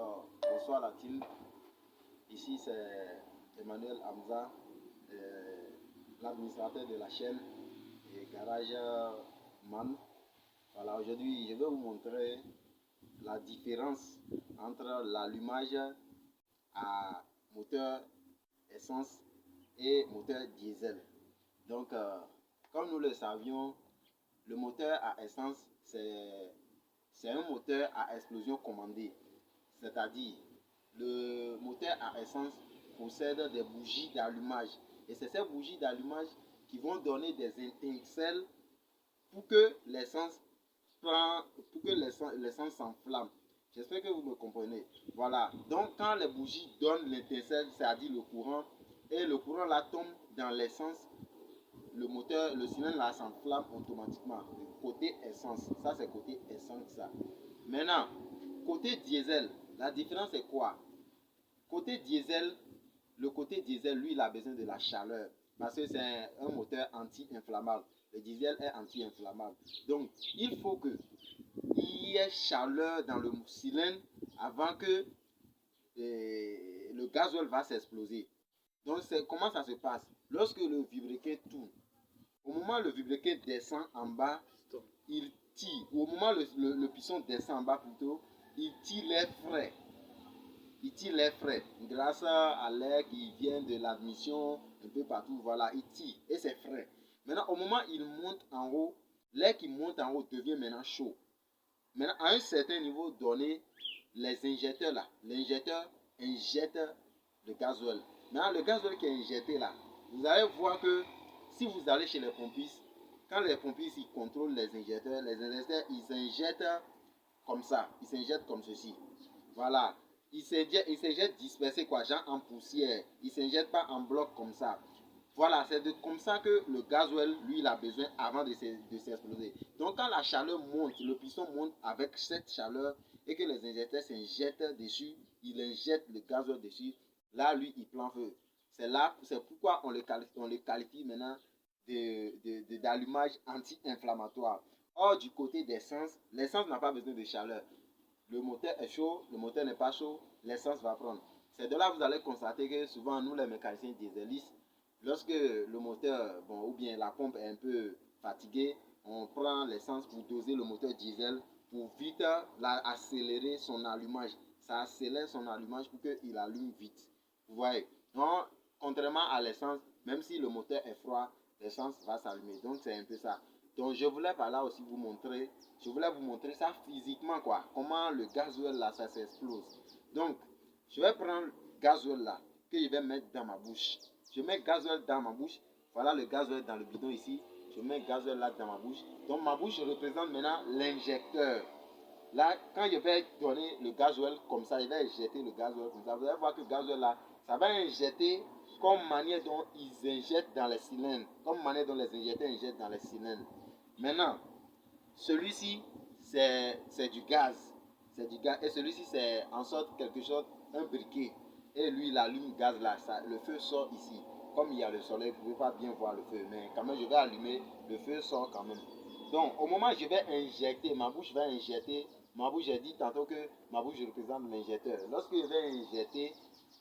Bonsoir la team. Ici c'est Emmanuel Hamza, l'administrateur de la chaîne et Garage Man. Voilà, aujourd'hui je vais vous montrer la différence entre l'allumage à moteur essence et moteur diesel. Donc, comme nous le savions, le moteur à essence, c'est un moteur à explosion commandée. C'est-à-dire, le moteur à essence possède des bougies d'allumage. Et c'est ces bougies d'allumage qui vont donner des étincelles pour que l'essence s'enflamme. J'espère que vous me comprenez. Voilà. Donc, quand les bougies donnent l'étincelle, c'est-à-dire le courant, et le courant là tombe dans l'essence, le cylindre là s'enflamme automatiquement. Côté essence, ça c'est côté essence ça. Maintenant, côté diesel, la différence est quoi? Côté diesel, le côté diesel, lui, il a besoin de la chaleur parce que c'est un moteur anti-inflammable. Le diesel est anti-inflammable. Donc, il faut que il y ait chaleur dans le cylindre avant que le gasoil va s'exploser. Donc, comment ça se passe? Lorsque le vilebrequin tourne, au moment où le vilebrequin descend en bas, il tire. Au moment où le piston descend en bas plutôt, il tire l'air frais. Il tire l'air frais grâce à l'air qui vient de l'admission un peu partout. Voilà, il tire et c'est frais. Maintenant, au moment où il monte en haut, l'air qui monte en haut devient maintenant chaud. Maintenant, à un certain niveau donné, les injecteurs là, l'injecteur injecte le gasoil. Maintenant, le gasoil qui est injecté là, vous allez voir que si vous allez chez les pompistes, quand les pompistes ils contrôlent les injecteurs ils injectent comme ça, ils s'injectent comme ceci. Voilà. Ils s'injectent dispersés quoi, genre en poussière. Ils ne s'injectent pas en bloc comme ça. Voilà, c'est comme ça que le gasoil, lui, il a besoin avant de s'exploser. Donc, quand la chaleur monte, le piston monte avec cette chaleur et que les injecteurs s'injectent dessus, il injecte le gasoil dessus, là, lui, il prend feu. C'est pourquoi on le qualifie maintenant d'allumage anti-inflammatoire. Or, du côté d'essence, l'essence n'a pas besoin de chaleur. Le moteur est chaud, le moteur n'est pas chaud, l'essence va prendre. C'est de là que vous allez constater que souvent, nous, les mécaniciens dieselistes, lorsque le moteur, ou bien la pompe est un peu fatiguée, on prend l'essence pour doser le moteur diesel pour vite accélérer son allumage. Ça accélère son allumage pour qu'il allume vite. Vous voyez? Donc, contrairement à l'essence, même si le moteur est froid, l'essence va s'allumer. Donc, c'est un peu ça. Donc, je voulais par là aussi vous montrer ça physiquement, quoi. Comment le gasoil là, ça s'explose. Donc, je vais prendre le gasoil là, que je vais mettre dans ma bouche. Je mets le gasoil dans ma bouche. Voilà le gasoil dans le bidon ici. Je mets le gasoil là dans ma bouche. Donc, ma bouche représente maintenant l'injecteur. Là, quand je vais donner le gasoil comme ça, je vais injecter le gasoil comme ça. Vous allez voir que le gasoil là, ça va injecter comme manière dont ils injectent dans les cylindres. Comme manière dont les injecteurs injectent dans les cylindres. Maintenant, celui-ci, c'est du gaz. C'est du gaz. Et celui-ci, c'est en sorte quelque chose, un briquet. Et lui, il allume le gaz là. Le feu sort ici. Comme il y a le soleil, vous ne pouvez pas bien voir le feu. Mais quand même, je vais allumer, le feu sort quand même. Donc, au moment où je vais injecter, ma bouche va injecter. Ma bouche, j'ai dit tantôt que ma bouche représente l'injecteur. Lorsque je vais injecter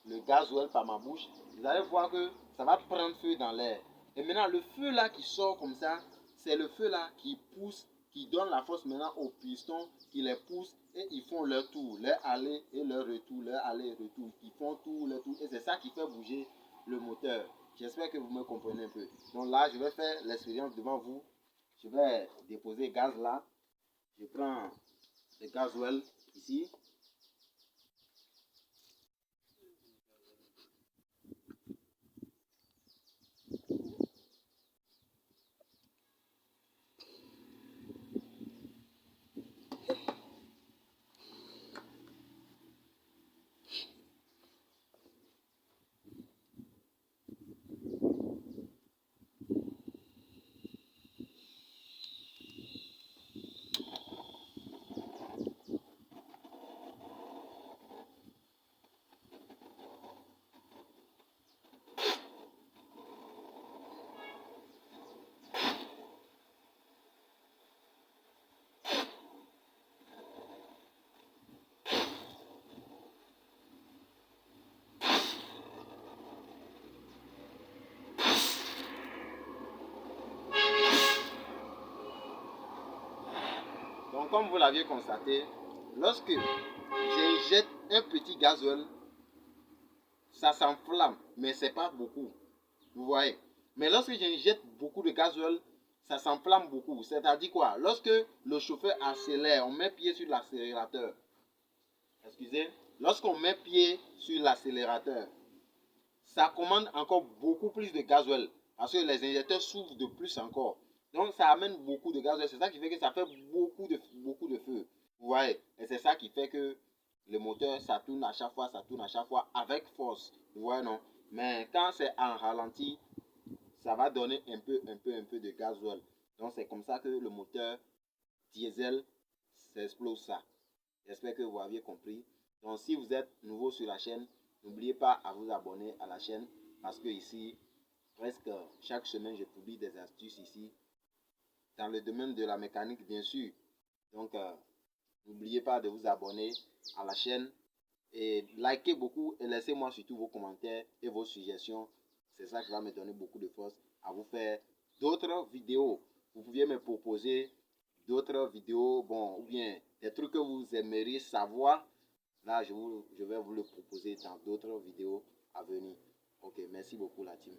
le gasoil par ma bouche, vous allez voir que ça va prendre feu dans l'air. Et maintenant, le feu là qui sort comme ça, c'est le feu là qui pousse, qui donne la force maintenant aux pistons, qui les pousse et ils font leur tour, leur aller et leur retour, leur aller et retour. Ils font tout leur tour et c'est ça qui fait bouger le moteur. J'espère que vous me comprenez un peu. Donc là, je vais faire l'expérience devant vous. Je vais déposer le gaz là. Je prends le gasoil ici. comme vous l'aviez constaté, lorsque j'injecte un petit gasoil, ça s'enflamme, mais c'est pas beaucoup. Vous voyez. Mais lorsque j'injecte beaucoup de gasoil, ça s'enflamme beaucoup. C'est-à-dire quoi? Lorsque le chauffeur accélère, on met pied sur l'accélérateur. Excusez. Lorsqu'on met pied sur l'accélérateur, ça commande encore beaucoup plus de gasoil. Parce que les injecteurs s'ouvrent de plus encore. Donc ça amène beaucoup de gasoil. C'est ça qui fait que ça fait beaucoup de feu. Vous voyez. Et c'est ça qui fait que le moteur, ça tourne à chaque fois avec force. Vous voyez, non? Mais quand c'est en ralenti, ça va donner un peu de gasoil. Donc c'est comme ça que le moteur diesel s'explose ça. J'espère que vous aviez compris. Donc si vous êtes nouveau sur la chaîne, n'oubliez pas à vous abonner à la chaîne parce que ici, presque chaque semaine, je publie des astuces ici dans le domaine de la mécanique, bien sûr. Donc n'oubliez pas de vous abonner à la chaîne et likez beaucoup et laissez-moi surtout vos commentaires et vos suggestions. C'est ça qui va me donner beaucoup de force à vous faire d'autres vidéos. Vous pouviez me proposer d'autres vidéos, bon, ou bien des trucs que vous aimeriez savoir. Là, je vais vous le proposer dans d'autres vidéos à venir. Ok, merci beaucoup la team.